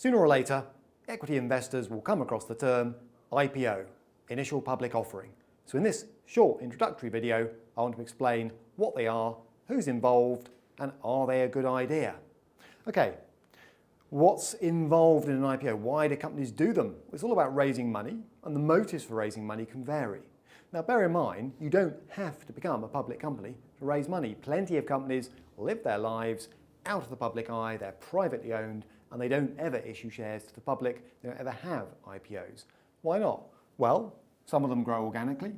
Sooner or later, equity investors will come across the term IPO, Initial Public Offering. So in this short introductory video, I want to explain what they are, who's involved, and are they a good idea? Okay, what's involved in an IPO? Why do companies do them? It's all about raising money, and the motives for raising money can vary. Now bear in mind, you don't have to become a public company to raise money. Plenty of companies live their lives out of the public eye, they're privately owned, and they don't ever issue shares to the public, they don't ever have IPOs. Why not? Well, some of them grow organically,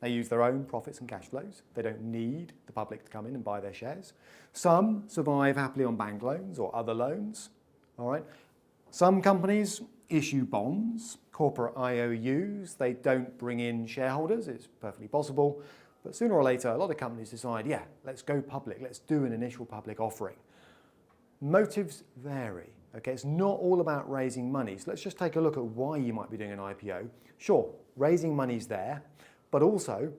they use their own profits and cash flows, they don't need the public to come in and buy their shares. Some survive happily on bank loans or other loans, all right? Some companies issue bonds, corporate IOUs, they don't bring in shareholders, it's perfectly possible, but sooner or later a lot of companies decide, yeah, let's go public, let's do an initial public offering. Motives vary, okay? It's not all about raising money, so let's just take a look at why you might be doing an IPO. Sure, raising money's there, but also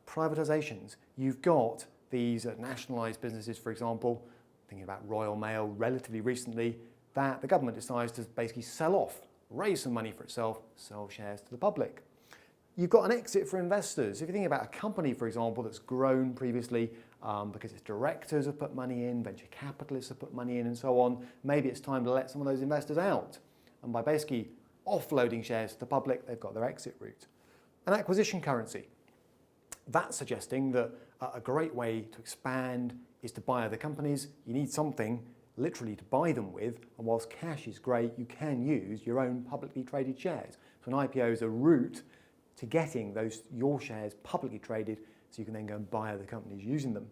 privatizations. You've got these nationalised businesses, for example, thinking about Royal Mail relatively recently, that the government decides to basically sell off, raise some money for itself, sell shares to the public. You've got an exit for investors. If you think about a company, for example, that's grown previously because its directors have put money in, venture capitalists have put money in and so on, maybe it's time to let some of those investors out. And by basically offloading shares to the public, they've got their exit route. An acquisition currency. That's suggesting that a great way to expand is to buy other companies. You need something literally to buy them with, and whilst cash is great, you can use your own publicly traded shares. So an IPO is a route to getting your shares publicly traded so you can then go and buy other companies using them.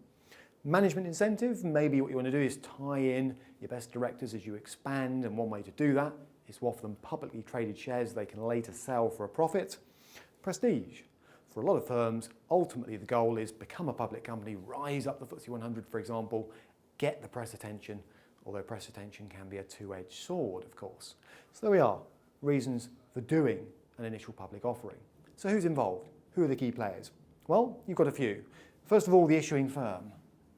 Management incentive, maybe what you want to do is tie in your best directors as you expand, and one way to do that is to offer them publicly traded shares they can later sell for a profit. Prestige. For a lot of firms, ultimately the goal is become a public company, rise up the FTSE 100, for example, get the press attention, although press attention can be a two-edged sword, of course. So there we are, reasons for doing an initial public offering. So who's involved? Who are the key players? Well, you've got a few. First of all, the issuing firm.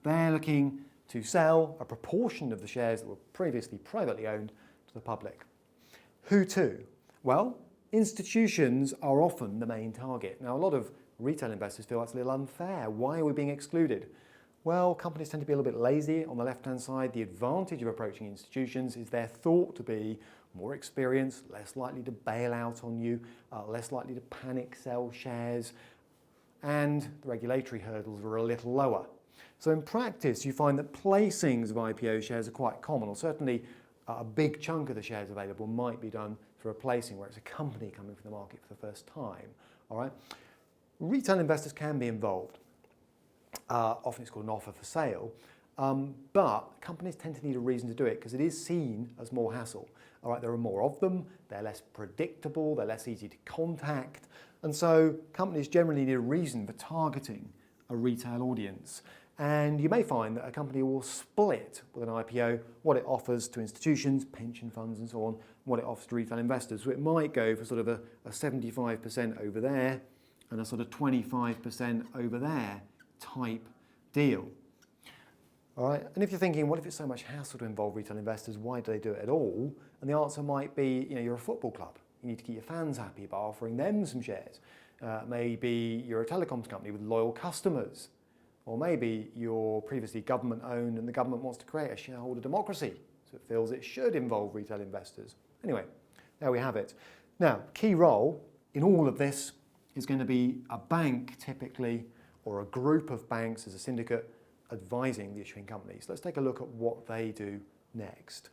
They're looking to sell a proportion of the shares that were previously privately owned to the public. Who to? Well, institutions are often the main target. Now, a lot of retail investors feel that's a little unfair. Why are we being excluded? Well, companies tend to be a little bit lazy. On the left-hand side, the advantage of approaching institutions is they're thought to be more experienced, less likely to bail out on you, less likely to panic sell shares, and the regulatory hurdles are a little lower. So in practice, you find that placings of IPO shares are quite common, or certainly a big chunk of the shares available might be done through a placing where it's a company coming from the market for the first time. All right? Retail investors can be involved. Often it's called an offer for sale, but companies tend to need a reason to do it because it is seen as more hassle. All right, there are more of them, they're less predictable, they're less easy to contact, and so companies generally need a reason for targeting a retail audience. And you may find that a company will split with an IPO what it offers to institutions, pension funds and so on, what it offers to retail investors. So it might go for sort of a 75% over there and a sort of 25% over there type deal. All right, and if you're thinking, what if it's so much hassle to involve retail investors, why do they do it at all? And the answer might be, you're a football club. You need to keep your fans happy by offering them some shares. Maybe you're a telecoms company with loyal customers. Or maybe you're previously government owned and the government wants to create a shareholder democracy, so it feels it should involve retail investors. Anyway, there we have it. Now, key role in all of this is going to be a bank typically, or a group of banks as a syndicate advising the issuing companies. Let's take a look at what they do next.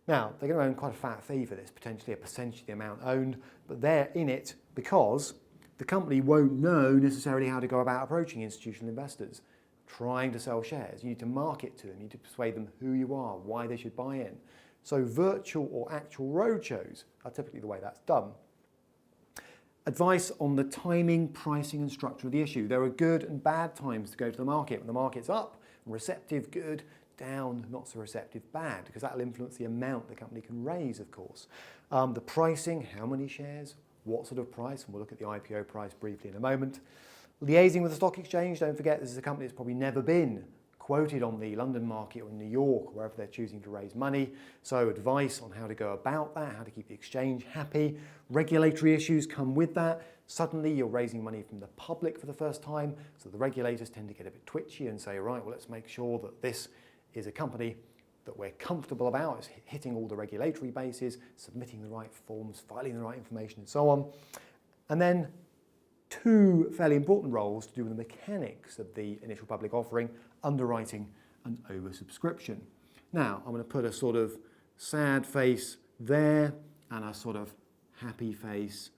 Now, they're going to own quite a fat fee for this, potentially a percentage of the amount owned, but they're in it because the company won't know necessarily how to go about approaching institutional investors, trying to sell shares. You need to market to them, you need to persuade them who you are, why they should buy in. So virtual or actual roadshows are typically the way that's done. Advice on the timing, pricing and structure of the issue. There are good and bad times to go to the market. When the market's up, receptive, good, down, not so receptive, bad, because that'll influence the amount the company can raise, of course. The pricing, how many shares, what sort of price, and we'll look at the IPO price briefly in a moment. Liaising with the stock exchange, don't forget this is a company that's probably never been quoted on the London market or in New York, wherever they're choosing to raise money. So advice on how to go about that, how to keep the exchange happy. Regulatory issues come with that. Suddenly you're raising money from the public for the first time, so the regulators tend to get a bit twitchy and say, right, well, let's make sure that this is a company that we're comfortable about, is hitting all the regulatory bases, submitting the right forms, filing the right information, and so on. And then two fairly important roles to do with the mechanics of the initial public offering: underwriting and oversubscription. Now, I'm going to put a sort of sad face there and a sort of happy face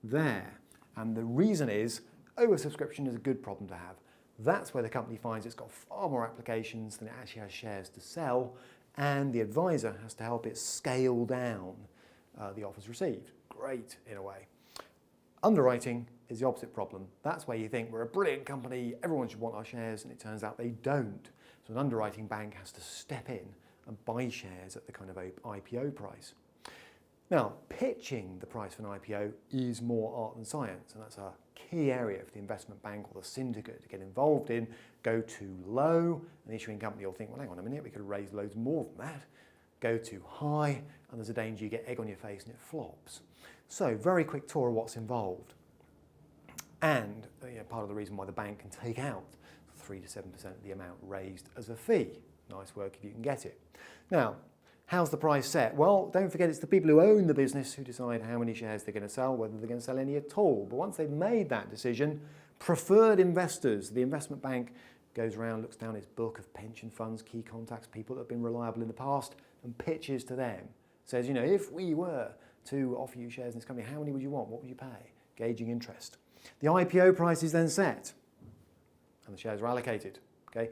there. And the reason is oversubscription is a good problem to have. That's where the company finds it's got far more applications than it actually has shares to sell, and the advisor has to help it scale down the offers received. Great, in a way. Underwriting is the opposite problem. That's where you think we're a brilliant company, everyone should want our shares, and it turns out they don't. So an underwriting bank has to step in and buy shares at the kind of IPO price. Now, pitching the price for an IPO is more art than science, and that's a key area for the investment bank or the syndicate to get involved in. Go too low, and the issuing company will think, well, hang on a minute, we could have raised loads more than that. Go too high, and there's a danger you get egg on your face and it flops. So, very quick tour of what's involved. And part of the reason why the bank can take out 3 to 7% of the amount raised as a fee. Nice work if you can get it. Now, how's the price set? Well, don't forget it's the people who own the business who decide how many shares they're going to sell, whether they're going to sell any at all. But once they've made that decision, preferred investors, the investment bank goes around, looks down its book of pension funds, key contacts, people that have been reliable in the past, and pitches to them. Says, if we were to offer you shares in this company, how many would you want? What would you pay? Gauging interest. The IPO price is then set, and the shares are allocated. Okay,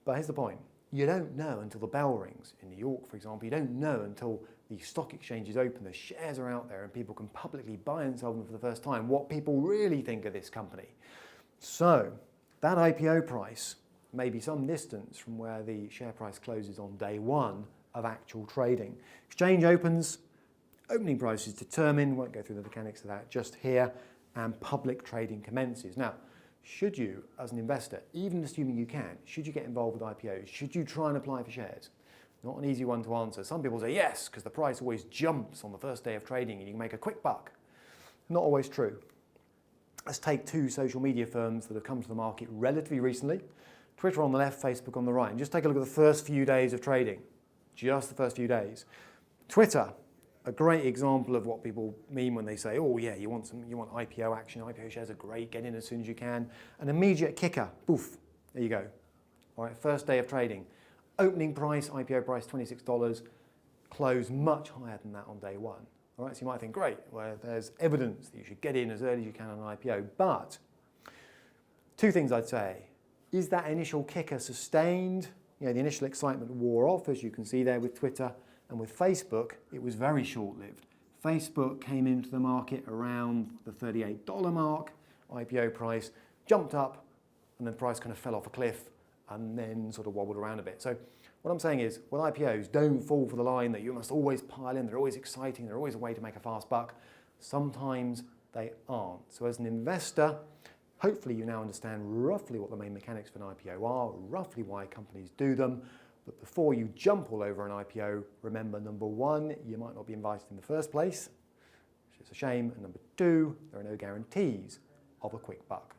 but here's the point. You don't know until the bell rings. In New York, for example, you don't know until the stock exchange is open, the shares are out there, and people can publicly buy and sell them for the first time, what people really think of this company. So that IPO price may be some distance from where the share price closes on day one of actual trading. Exchange opens, opening price is determined, won't go through the mechanics of that just here, and public trading commences. Now, should you, as an investor, even assuming you can, should you get involved with IPOs? Should you try and apply for shares? Not an easy one to answer. Some people say yes, because the price always jumps on the first day of trading and you can make a quick buck. Not always true. Let's take two social media firms that have come to the market relatively recently. Twitter on the left, Facebook on the right. And just take a look at the first few days of trading. Just the first few days. Twitter, a great example of what people mean when they say, oh yeah, you want IPO action, IPO shares are great, get in as soon as you can. An immediate kicker, poof, there you go. All right, first day of trading. Opening price, IPO price, $26, close much higher than that on day one. All right, so you might think, great, well, there's evidence that you should get in as early as you can on an IPO, but two things I'd say. Is that initial kicker sustained? The initial excitement wore off, as you can see there with Twitter. And with Facebook, it was very short-lived. Facebook came into the market around the $38 mark, IPO price jumped up, and then the price kind of fell off a cliff and then sort of wobbled around a bit. So what I'm saying is, with IPOs, don't fall for the line that you must always pile in, they're always exciting, they're always a way to make a fast buck. Sometimes they aren't. So as an investor, hopefully you now understand roughly what the main mechanics of an IPO are, roughly why companies do them. But before you jump all over an IPO, remember, number one, you might not be invited in the first place, which is a shame. And number two, there are no guarantees of a quick buck.